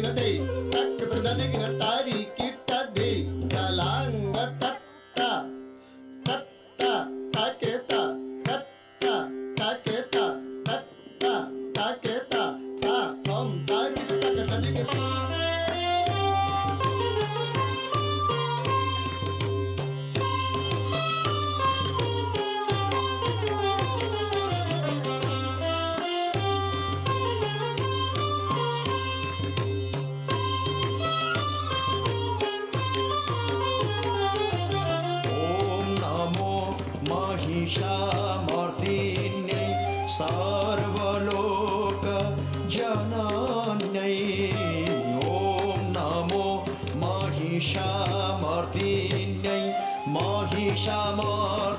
ತದಗಿನ ದೈ ತಕ್ಕ ತದಗಿನ ತಾರಿ ಕಿಟ್ಟ ದೇ ತಲಾಂಗ ತತ್ತ ತತ್ತ ತಾಕೇತ ತತ್ತ ತಾಕೇತ ತತ್ತ ತಾಕೇತ ತಾ ಥಂ ತಾಗಿ ತಕ್ಕ ತದಗಿನ महिषामर्दिन्यै सर्वलोक जनन्यै ॐ नमो महिषामर्दिन्यै महिषामर्दिन्यै